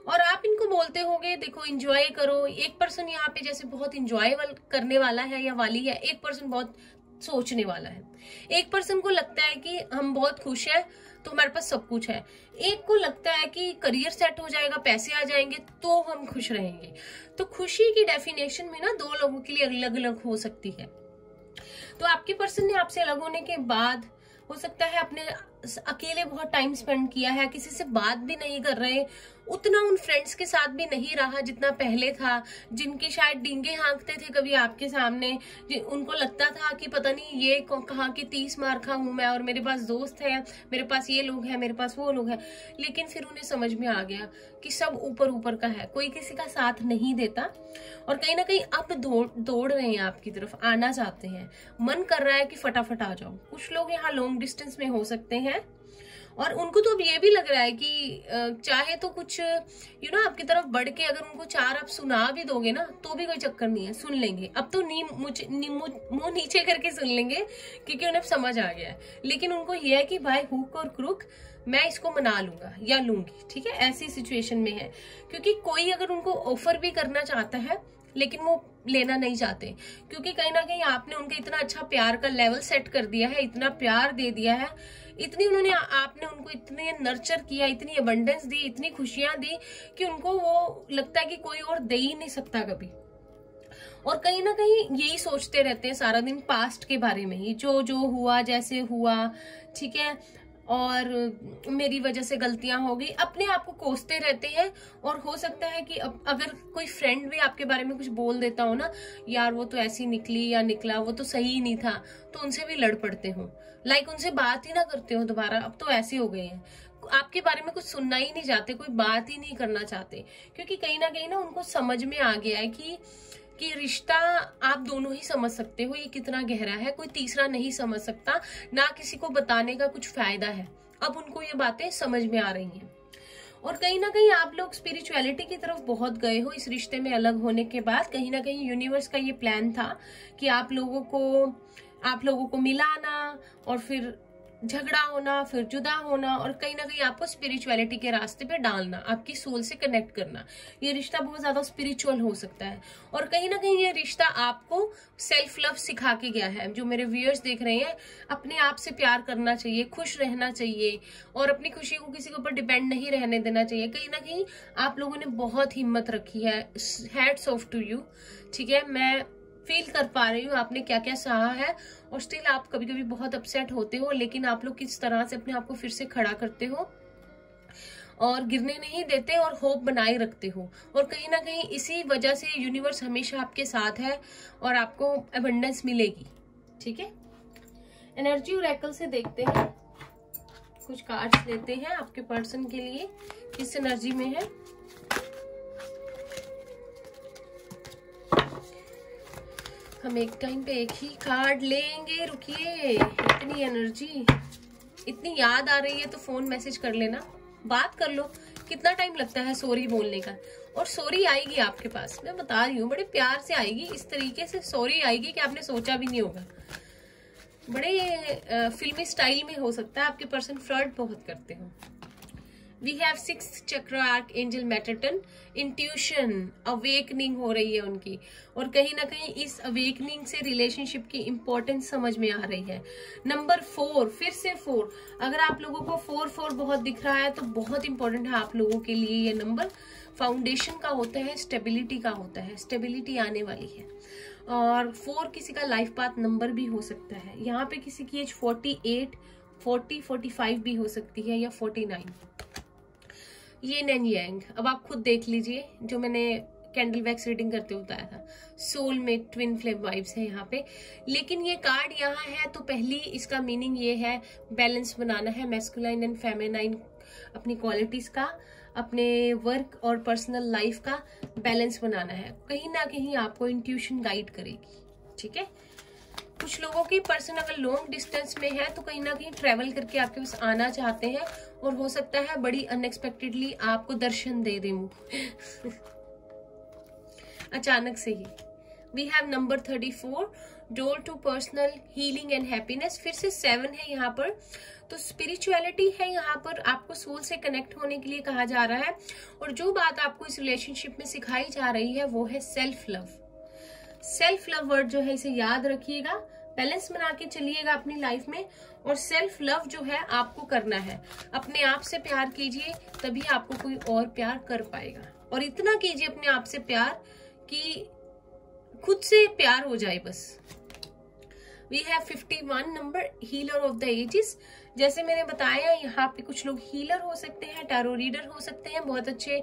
और आप इनको बोलते होंगे देखो एंजॉय करो। एक पर्सन यहाँ पे जैसे बहुत एंजॉय करने वाला है या वाली है, एक पर्सन बहुत सोचने वाला है। एक पर्सन को लगता है कि हम बहुत खुश हैं तो हमारे पास सब कुछ है, एक को लगता है कि करियर सेट हो जाएगा, पैसे आ जाएंगे तो हम खुश रहेंगे। तो खुशी की डेफिनेशन में ना 2 लोगों के लिए अलग अलग हो सकती है। तो आपके पर्सन ने आपसे अलग होने के बाद हो सकता है अपने अकेले बहुत टाइम स्पेंड किया है, किसी से बात भी नहीं कर रहे, उतना उन फ्रेंड्स के साथ भी नहीं रहा जितना पहले था, जिनके शायद डींगे हाँकते थे कभी आपके सामने, उनको लगता था कि पता नहीं ये कहाँ की 30 मार खा हूं मैं, और मेरे पास दोस्त है, मेरे पास ये लोग हैं, मेरे पास वो लोग हैं। लेकिन फिर उन्हें समझ में आ गया कि सब ऊपर ऊपर का है, कोई किसी का साथ नहीं देता, और कहीं ना कहीं अब दौड़ रहे हैं आपकी तरफ, आना चाहते हैं, मन कर रहा है कि फटाफट आ जाओ। कुछ लोग यहाँ लॉन्ग डिस्टेंस में हो सकते हैं, और उनको तो अब ये भी लग रहा है कि चाहे तो कुछ आपकी तरफ बढ़ के अगर उनको 4 आप सुना भी दोगे ना तो भी कोई चक्कर नहीं है, सुन लेंगे। अब तो मुंह नीचे करके सुन लेंगे क्योंकि उन्हें समझ आ गया है। लेकिन उनको ये है कि भाई हुक और क्रुक मैं इसको मना लूंगा या लूंगी, ठीक है, ऐसी सिचुएशन में है। क्योंकि कोई अगर उनको ऑफर भी करना चाहता है लेकिन वो लेना नहीं चाहते, क्योंकि कहीं ना कहीं आपने उनका इतना अच्छा प्यार का लेवल सेट कर दिया है, इतना प्यार दे दिया है, आपने उनको इतने नर्चर किया, इतनी अबंडेंस दी, इतनी खुशियां दी कि उनको वो लगता है कि कोई और दे ही नहीं सकता कभी। और कहीं ना कहीं यही सोचते रहते हैं सारा दिन पास्ट के बारे में ही, जो हुआ जैसे हुआ, ठीक है, और मेरी वजह से गलतियां हो गई, अपने आप को कोसते रहते हैं। और हो सकता है कि अगर कोई फ्रेंड भी आपके बारे में कुछ बोल देता हो ना, यार वो तो ऐसी निकली या निकला, वो तो सही नहीं था, तो उनसे भी लड़ पड़ते हो, उनसे बात ही ना करते हो दोबारा। अब तो ऐसे हो गए हैं, आपके बारे में कुछ सुनना ही नहीं चाहते, कोई बात ही नहीं करना चाहते, क्योंकि कहीं ना उनको समझ में आ गया है कि रिश्ता आप दोनों ही समझ सकते हो ये कितना गहरा है, कोई तीसरा नहीं समझ सकता, ना किसी को बताने का कुछ फायदा है। अब उनको ये बातें समझ में आ रही हैं। और कहीं ना कहीं आप लोग स्पिरिचुअलिटी की तरफ बहुत गए हो इस रिश्ते में अलग होने के बाद। कहीं ना कहीं यूनिवर्स का ये प्लान था कि आप लोगों को मिलाना, और फिर झगड़ा होना, फिर जुदा होना, और कहीं ना कहीं आपको स्पिरिचुअलिटी के रास्ते पे डालना, आपकी सोल से कनेक्ट करना। ये रिश्ता बहुत ज्यादा स्पिरिचुअल हो सकता है, और कहीं ना कहीं ये रिश्ता आपको सेल्फ लव सिखा के गया है। जो मेरे व्यूअर्स देख रहे हैं, अपने आप से प्यार करना चाहिए, खुश रहना चाहिए, और अपनी खुशी को किसी के ऊपर डिपेंड नहीं रहने देना चाहिए। कहीं ना कहीं आप लोगों ने बहुत हिम्मत रखी है, हैट्स ऑफ टू यू, ठीक है। मैं फील कर पा रही हूँ आपने क्या क्या सहा है, और स्टिल आप कभी कभी बहुत अपसेट होते हो, लेकिन आप लोग किस तरह से अपने आप को फिर से खड़ा करते हो और गिरने नहीं देते और होप बनाए रखते हो। और कहीं ना कहीं इसी वजह से यूनिवर्स हमेशा आपके साथ है और आपको अबंडेंस मिलेगी। ठीक है, एनर्जी ओरेकल से देखते हैं, कुछ कार्ड्स लेते हैं आपके पर्सन के लिए, किस एनर्जी में है। हम एक टाइम पे एक ही कार्ड लेंगे, रुकिए। इतनी एनर्जी, इतनी याद आ रही है तो फोन मैसेज कर लेना, बात कर लो। कितना टाइम लगता है सॉरी बोलने का, और सॉरी आएगी आपके पास, मैं बता रही हूँ, बड़े प्यार से आएगी, इस तरीके से सॉरी आएगी कि आपने सोचा भी नहीं होगा। बड़े फिल्मी स्टाइल में हो सकता है, आपके पर्सन फ्लर्ट बहुत करते हो। वी हैव 6th चक्र आर्क एंजल मेटाटन, इंट्यूशन, अवेकनिंग हो रही है उनकी, और कहीं ना कहीं इस अवेकनिंग से रिलेशनशिप की इंपॉर्टेंस समझ में आ रही है। नंबर 4, फिर से 4, अगर आप लोगों को 4 बहुत दिख रहा है तो बहुत इंपॉर्टेंट है आप लोगों के लिए ये नंबर। फाउंडेशन का होता है, स्टेबिलिटी का होता है, स्टेबिलिटी आने वाली है। और 4 किसी का लाइफ पाथ नंबर भी हो सकता है। यहाँ पे किसी की एज 48, 40, 45 भी हो सकती है, या 49। ये नैन यांग, अब आप खुद देख लीजिए, जो मैंने कैंडल वैक्स रीडिंग करते हुए बताया था, सोल में ट्विन फ्लेम वाइब्स है यहाँ पे। लेकिन ये कार्ड यहाँ है तो पहली इसका मीनिंग ये है, बैलेंस बनाना है, मैस्कुलाइन एंड फेमिनाइन, अपनी क्वालिटीज का, अपने वर्क और पर्सनल लाइफ का बैलेंस बनाना है। कहीं ना कहीं आपको इंट्यूशन गाइड करेगी। ठीक है, कुछ लोगों की पर्सन अगर लॉन्ग डिस्टेंस में है तो कहीं ना कहीं ट्रेवल करके आपके पास आना चाहते हैं, और हो सकता है बड़ी अनएक्सपेक्टेडली आपको दर्शन दे दे अचानक से ही। We have number 34, door two personal healing and happiness, फिर से 7 है यहाँ पर, तो स्पिरिचुअलिटी है यहाँ पर, आपको सोल से कनेक्ट होने के लिए कहा जा रहा है। और जो बात आपको इस रिलेशनशिप में सिखाई जा रही है वो है self love. Self love word जो है इसे याद रखिएगा, बैलेंस बना के चलिएगा अपनी लाइफ में, और सेल्फ लव जो है आपको करना है। अपने आप से प्यार कीजिए, तभी आपको कोई और प्यार कर पाएगा, और इतना कीजिए अपने आप से प्यार कि खुद से प्यार हो जाए बस। We have 51 number, healer of the ages. जैसे मैंने बताया, यहाँ पे कुछ लोग हीलर हो सकते हैं, टैरो रीडर हो सकते हैं, बहुत अच्छे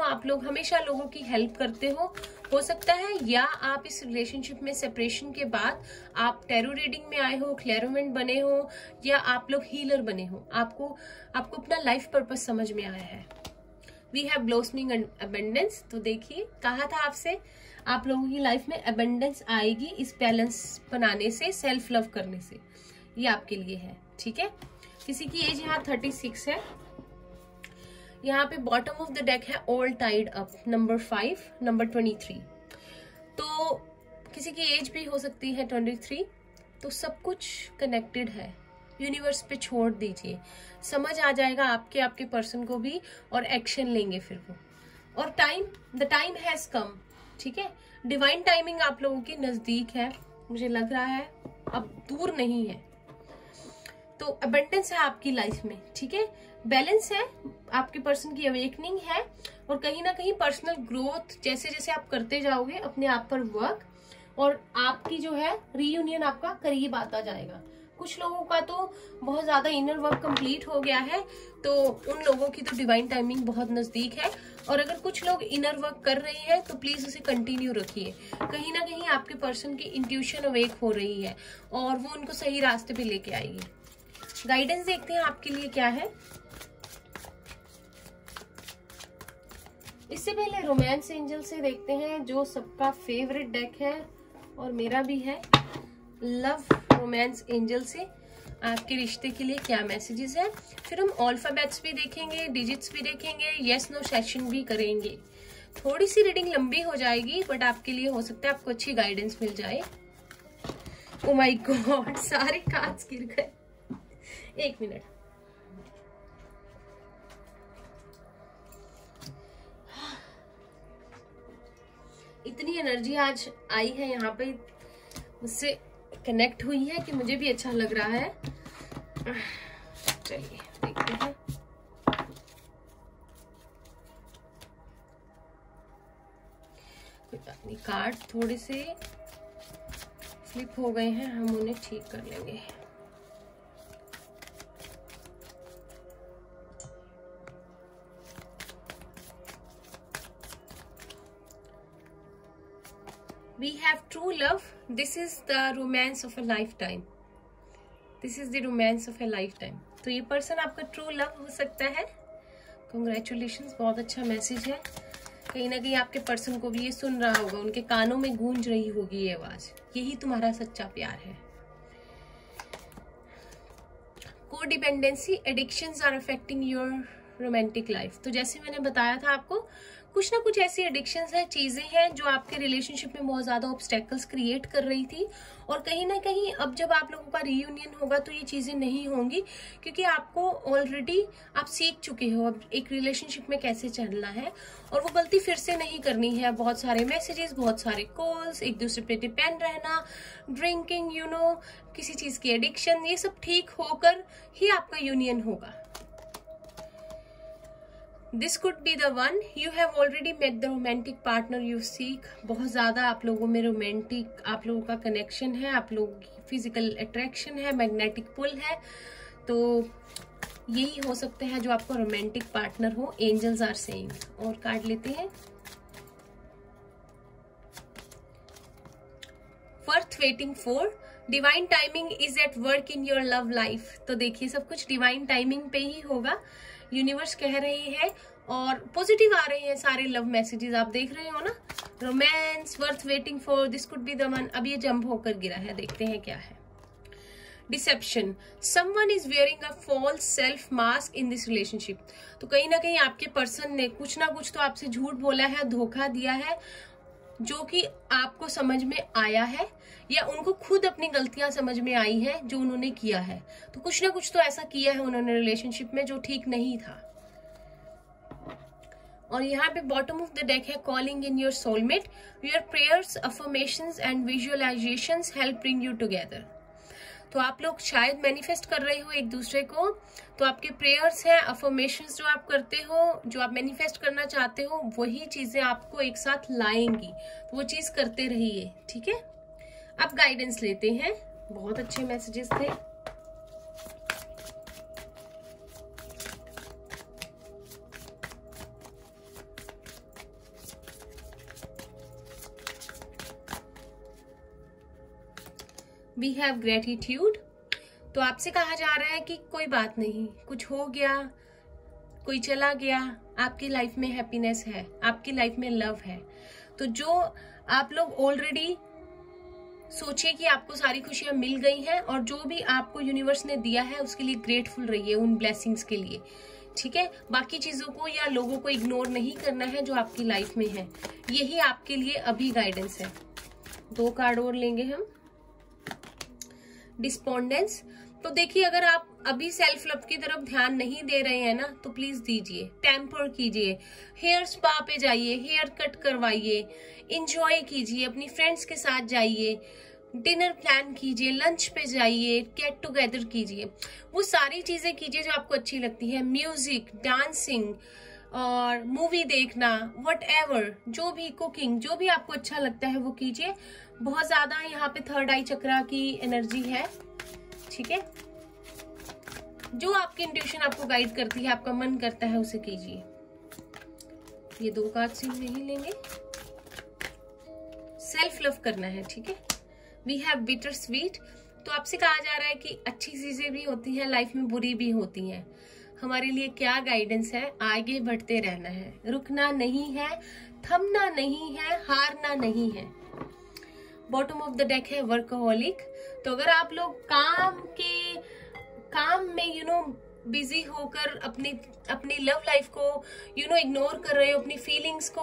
आप लोग हमेशा लोगों की हेल्प करते हो सकता है, या आप इस रिलेशनशिप में सेपरेशन के बाद आप टैरो रीडिंग में आए हो, क्लैरोमेंट बने हो, या आप लोग हीलर बने हो, आपको अपना लाइफ पर्पस समझ में आया है। वी हैव ब्लॉसमिंग अबंडेंस, तो देखिए कहा था आपसे, आप लोगों की लाइफ में अबंडेंस आएगी इस बैलेंस बनाने से, सेल्फ लव करने से, ये आपके लिए है। ठीक है, किसी की एज यहाँ 36 है। यहाँ पे बॉटम ऑफ द डेक है all tied up, number 5, number 23, तो किसी की एज भी हो सकती है 23। तो सब कुछ कनेक्टेड है, यूनिवर्स पे छोड़ दीजिए, समझ आ जाएगा आपके पर्सन को भी, और एक्शन लेंगे फिर वो। और द टाइम हैज कम। ठीक है, डिवाइन टाइमिंग आप लोगों की नजदीक है, मुझे लग रहा है, अब दूर नहीं है। तो अबंडेंस है आपकी लाइफ में। ठीक है, बैलेंस है, आपके पर्सन की अवेकनिंग है, और कहीं ना कहीं पर्सनल ग्रोथ, जैसे जैसे आप करते जाओगे अपने आप पर वर्क, और आपकी जो है रीयूनियन आपका करीब आता जाएगा। कुछ लोगों का तो बहुत ज्यादा इनर वर्क कंप्लीट हो गया है, तो उन लोगों की तो डिवाइन टाइमिंग बहुत नजदीक है। और अगर कुछ लोग इनर वर्क कर रहे हैं तो प्लीज उसे कंटिन्यू रखिए, कहीं ना कहीं आपके पर्सन की इंट्यूशन अवेक हो रही है और वो उनको सही रास्ते पे लेके आएगी। गाइडेंस देखते हैं आपके लिए क्या है। इससे पहले रोमांस एंजल से देखते हैं, जो सबका फेवरेट डेक है और मेरा भी है। लव रोमांस एंजल से आपके रिश्ते के लिए क्या मैसेजेस है। फिर हम अल्फाबेट्स भी देखेंगे, डिजिट्स भी देखेंगे, यस नो सेशन भी करेंगे। थोड़ी सी रीडिंग लंबी हो जाएगी, बट आपके लिए हो सकता है आपको अच्छी गाइडेंस मिल जाए। ओ माय गॉड, सारे कार्ड्स गिर गए। एक मिनट, इतनी एनर्जी आज आई है यहाँ पे, मुझसे कनेक्ट हुई है कि मुझे भी अच्छा लग रहा है। चलिए देखते हैं। कोई बात नहीं, कार्ड थोड़े से स्लिप हो गए हैं, हम उन्हें ठीक कर लेंगे। We have true love. This is the romance of a lifetime. This is the romance of a lifetime. तो ये पर्सन आपका ट्रू लव हो सकता है। Congratulations, बहुत अच्छा मैसेज है। कहीं ना कहीं आपके पर्सन को भी ये सुन रहा होगा, उनके कानों में गूंज रही होगी ये आवाज, यही तुम्हारा सच्चा प्यार है। Codependency addictions are affecting your romantic life. तो जैसे मैंने बताया था आपको, कुछ ना कुछ ऐसी एडिक्शंस है, चीजें हैं जो आपके रिलेशनशिप में बहुत ज्यादा ऑब्स्टेकल्स क्रिएट कर रही थी, और कहीं ना कहीं अब जब आप लोगों का रीयूनियन होगा तो ये चीजें नहीं होंगी, क्योंकि आपको ऑलरेडी आप सीख चुके हो अब एक रिलेशनशिप में कैसे चलना है, और वो गलती फिर से नहीं करनी है। बहुत सारे मैसेजेस, बहुत सारे कॉल्स, एक दूसरे पे डिपेंड रहना, ड्रिंकिंग, किसी चीज की एडिक्शन, ये सब ठीक होकर ही आपका यूनियन होगा। This could be the one. You have already met the romantic partner you seek. बहुत ज्यादा आप लोगों में रोमांटिक, आप लोगों का कनेक्शन है, आप लोगों की फिजिकल अट्रैक्शन है, मैग्नेटिक पुल है, तो यही हो सकते हैं जो आपका रोमांटिक पार्टनर हो। Angels are saying. और कार्ड लेते हैं। Worth waiting for, divine timing is at work in your love life. तो देखिए, सब कुछ डिवाइन टाइमिंग पे ही होगा, यूनिवर्स कह रही है, और पॉजिटिव आ रहे हैं सारे लव मैसेजेस, आप देख रहे हो ना। Romance, worth waiting for, this could be the one. अब ये जंप होकर गिरा है, देखते हैं क्या है। Deception, someone is wearing a false self mask in this relationship. तो कहीं ना कहीं आपके पर्सन ने कुछ ना कुछ तो आपसे झूठ बोला है, धोखा दिया है, जो कि आपको समझ में आया है, या उनको खुद अपनी गलतियां समझ में आई है जो उन्होंने किया है। तो कुछ ना कुछ तो ऐसा किया है उन्होंने रिलेशनशिप में जो ठीक नहीं था। और यहाँ पे बॉटम ऑफ द डेक है calling in your soulmate, your prayers, affirmations and visualisations help bring you together. तो आप लोग शायद मैनिफेस्ट कर रहे हो एक दूसरे को, तो आपके प्रेयर्स हैं, अफर्मेशंस जो आप करते हो, जो आप मैनिफेस्ट करना चाहते हो, वही चीजें आपको एक साथ लाएंगी। तो वो चीज करते रहिए, ठीक है। अब गाइडेंस लेते हैं। बहुत अच्छे मैसेजेस थे। We have gratitude. तो आपसे कहा जा रहा है कि कोई बात नहीं, कुछ हो गया, कोई चला गया, आपकी लाइफ में हैप्पीनेस है, आपकी लाइफ में लव है। तो जो आप लोग ऑलरेडी सोचिए कि आपको सारी खुशियां मिल गई हैं, और जो भी आपको यूनिवर्स ने दिया है उसके लिए ग्रेटफुल रहिए, उन ब्लेसिंग्स के लिए, ठीक है। बाकी चीजों को या लोगों को इग्नोर नहीं करना है जो आपकी लाइफ में है। यही आपके लिए अभी गाइडेंस है। 2 कार्ड और लेंगे हम। डिस्पोंडेंस। तो देखिए, अगर आप अभी सेल्फ लव की तरफ ध्यान नहीं दे रहे हैं ना, तो प्लीज दीजिए, टेम्पर कीजिए, हेयर स्पा पे जाइए, हेयर कट करवाइए, इंजॉय कीजिए, अपनी फ्रेंड्स के साथ जाइए, डिनर प्लान कीजिए, लंच पे जाइए, गेट टुगेदर कीजिए, वो सारी चीजें कीजिए जो आपको अच्छी लगती है। म्यूजिक, डांसिंग और मूवी देखना, व्हाटएवर, जो भी, कुकिंग, जो भी आपको अच्छा लगता है वो कीजिए। बहुत ज्यादा यहाँ पे थर्ड आई चक्रा की एनर्जी है, ठीक है। जो आपकी इंट्यूशन आपको गाइड करती है, आपका मन करता है, उसे कीजिए। ये 2 कार्ड से नहीं लेंगे। सेल्फ लव करना है, ठीक है। We have bitter sweet. तो आपसे कहा जा रहा है कि अच्छी चीजें भी होती हैं लाइफ में, बुरी भी होती हैं। हमारे लिए क्या गाइडेंस है? आगे बढ़ते रहना है, रुकना नहीं है, थमना नहीं है, हारना नहीं है। बॉटम ऑफ द डेक है वर्कहोलिक। तो अगर आप लोग काम में बिजी होकर अपनी लव लाइफ को इग्नोर कर रहे हो, अपनी फीलिंग्स को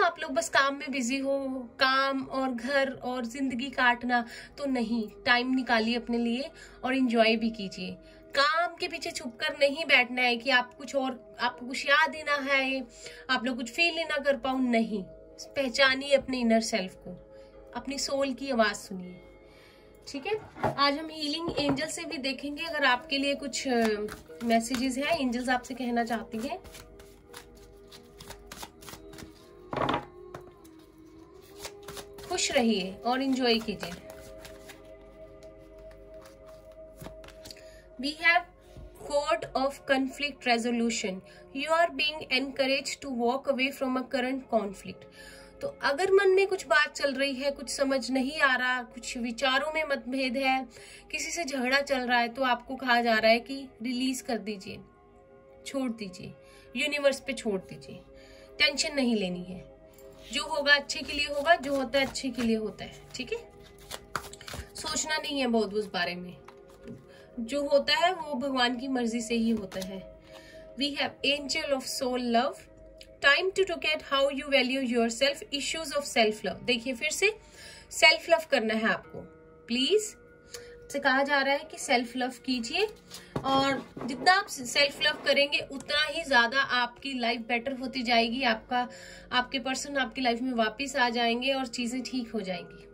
आप लोग बस काम में बिजी हो, काम और घर और जिंदगी काटना, तो नहीं, टाइम निकालिए अपने लिए और एंजॉय भी कीजिए। काम के पीछे छुपकर नहीं बैठना है कि आपको कुछ याद ही ना है, आप लोग कुछ फील ही ना कर पाओ, नहीं। पहचानिए अपने इनर सेल्फ को, अपनी सोल की आवाज सुनिए, ठीक है। आज हम हीलिंग एंजल से भी देखेंगे, अगर आपके लिए कुछ मैसेजेस हैं, एंजल्स आपसे कहना चाहती हैं। खुश रहिए और एंजॉय कीजिए। We have code of conflict resolution, you are being encouraged to walk away from a current conflict. तो अगर मन में कुछ बात चल रही है, कुछ समझ नहीं आ रहा, कुछ विचारों में मतभेद है, किसी से झगड़ा चल रहा है, तो आपको कहा जा रहा है कि रिलीज कर दीजिए, छोड़ दीजिए, यूनिवर्स पे छोड़ दीजिए, टेंशन नहीं लेनी है। जो होगा अच्छे के लिए होगा, जो होता है अच्छे के लिए होता है, ठीक है। सोचना नहीं है बहुत उस बारे में, जो होता है वो भगवान की मर्जी से ही होता है। We have angel of soul love, time to look at how you value yourself, issues of self love. देखिए फिर से सेल्फ लव करना है आपको, प्लीज से कहा जा रहा है कि सेल्फ लव कीजिए, और जितना आप सेल्फ लव करेंगे उतना ही ज्यादा आपकी लाइफ बेटर होती जाएगी, आपके पर्सन आपकी लाइफ में वापस आ जाएंगे और चीजें ठीक हो जाएंगी।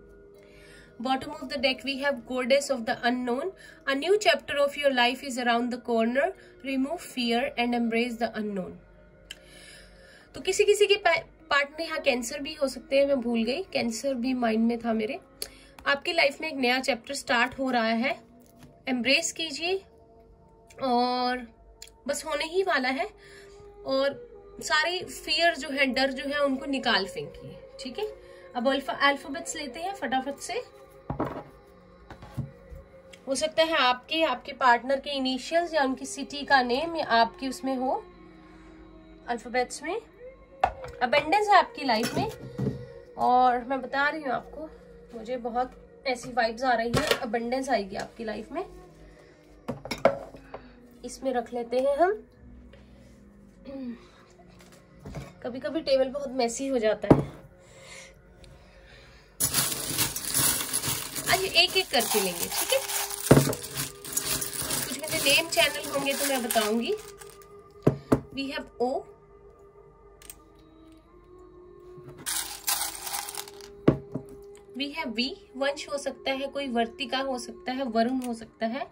Bottom of the deck we have goddess of the unknown, a new chapter of your life is around the corner, remove fear and embrace the unknown। तो किसी किसी के पार्टनर यहाँ कैंसर भी हो सकते हैं, मैं भूल गई, कैंसर भी माइंड में था मेरे। आपकी लाइफ में एक नया चैप्टर स्टार्ट हो रहा है, एम्ब्रेस कीजिए और बस होने ही वाला है, और सारी फियर जो है, डर जो है, उनको निकाल फेंकिए, ठीक है। अब अल्फाबेट्स लेते हैं फटाफट से। हो सकता है आपके पार्टनर के इनिशियल्स या उनकी सिटी का नेम या आपकी उसमें हो अल्फाबेट्स में। अबेंडेंस है आपकी लाइफ में, और मैं बता रही हूँ आपको, मुझे बहुत ऐसी वाइब्स आ रही है, अबेंडेंस आएगी आपकी लाइफ में। इसमें रख लेते हैं हम। कभी कभी टेबल बहुत मेसी हो जाता है, आज एक एक करके लेंगे, ठीक है। कुछ मेरे नेम चैनल होंगे तो मैं बताऊंगी। We have o, we have v, Vansh हो सकता है, कोई वर्तिका हो सकता है, वरुण हो सकता है,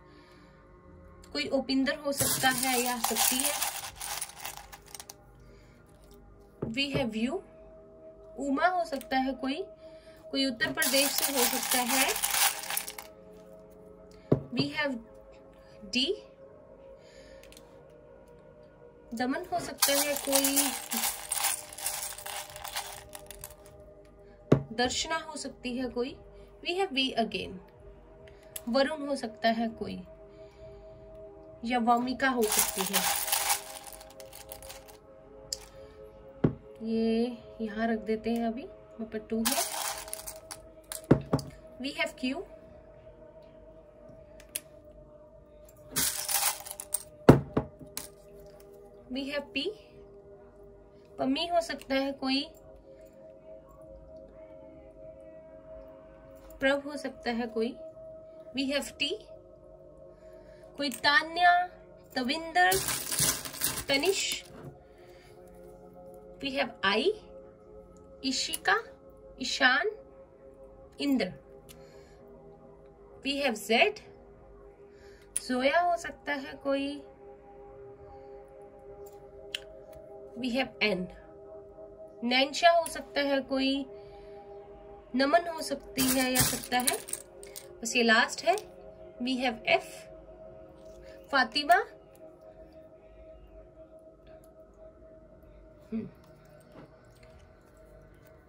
कोई ओपिंदर हो सकता है या सकती है। वी हैव यू, उमा हो सकता है, कोई उत्तर प्रदेश से हो सकता है। वी हैव डी, दमन हो सकता है कोई, दर्शना हो सकती है कोई। We have v again, Varun हो सकता है कोई, या वामिका हो सकती है। ये यहां रख देते हैं, अभी नंबर 2 है। We have Q, we have P, Pammi हो सकता है कोई, प्रभ हो सकता है कोई। वी हैव टी, कोई Tanya, Tavinder, Tanish. We have I, Ishika, Ishaan, Indra. We have Z, Zoya हो सकता है कोई। वी हैव एन, नैंशा हो सकता है कोई, नमन हो सकती है या सकता है, बस ये लास्ट है। We have F, Fatima,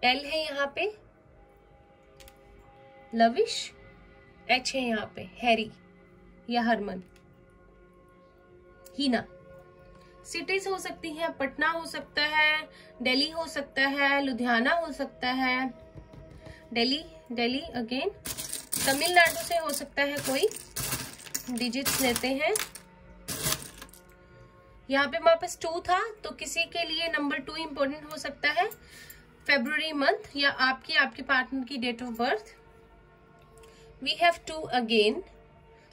L है यहाँ पे, लविश, एच है यहाँ पे, हैरी या हरमन, हीना। सिटीज हो सकती हैं, पटना हो सकता है, दिल्ली हो सकता है, लुधियाना हो सकता है, दिल्ली अगेन, तमिलनाडु से हो सकता है कोई। डिजिट्स लेते हैं, यहाँ पे हमारे पास 2 था, तो किसी के लिए नंबर 2 इंपॉर्टेंट हो सकता है, फरवरी मंथ या आपके पार्टनर की date of birth. We have 2 again,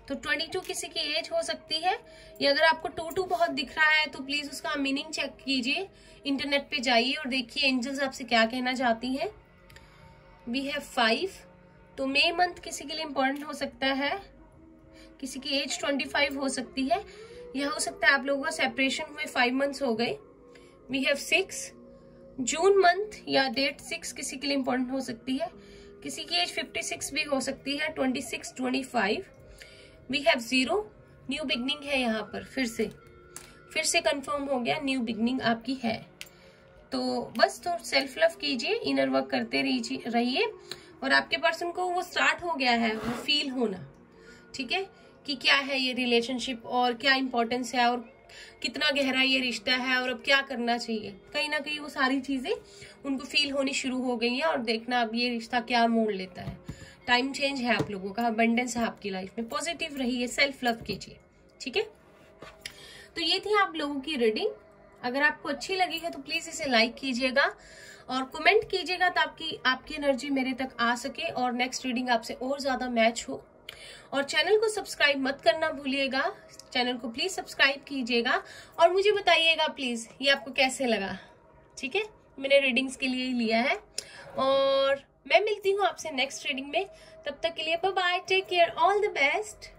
तो 22 किसी की एज हो सकती है, या अगर आपको 22 बहुत दिख रहा है तो प्लीज उसका मीनिंग चेक कीजिए, इंटरनेट पे जाइए और देखिए एंजल्स आपसे क्या कहना चाहती हैं। वी हैव 5, तो मई मंथ किसी के लिए इंपॉर्टेंट हो सकता है, किसी की एज 25 हो सकती है, यह हो सकता है आप लोगों का सेपरेशन हुए 5 मंथ्स हो गए। वी हैव 6, जून मंथ या डेट 6 किसी के लिए इंपॉर्टेंट हो सकती है, किसी की एज 56 भी हो सकती है, 26, 25। वी हैव 0, न्यू बिगनिंग है यहाँ पर। फिर से कंफर्म हो गया, न्यू बिगनिंग आपकी है। तो बस तो सेल्फ लव कीजिए, इनर वर्क करते रहिए, और आपके पर्सन को वो स्टार्ट हो गया है, वो फील होना, ठीक है, कि क्या है ये रिलेशनशिप और क्या इंपॉर्टेंस है और कितना गहरा ये रिश्ता है और अब क्या करना चाहिए। कहीं ना कहीं वो सारी चीजें उनको फील होनी शुरू हो गई हैं, और देखना अब ये रिश्ता क्या मोड़ लेता है। टाइम चेंज है आप लोगों का, अबंडेंस है आपकी लाइफ में। पॉजिटिव रहिए, सेल्फ लव कीजिए, ठीक है। तो ये थी आप लोगों की रीडिंग। अगर आपको अच्छी लगी है तो प्लीज इसे लाइक कीजिएगा और कमेंट कीजिएगा ताकि आपकी एनर्जी मेरे तक आ सके और नेक्स्ट रीडिंग आपसे और ज्यादा मैच हो। और चैनल को सब्सक्राइब मत करना भूलिएगा, चैनल को प्लीज सब्सक्राइब कीजिएगा और मुझे बताइएगा प्लीज ये आपको कैसे लगा, ठीक है। मैंने रीडिंग्स के लिए ही लिया है और मैं मिलती हूँ आपसे नेक्स्ट रीडिंग में। तब तक के लिए bye bye, take care, all the best.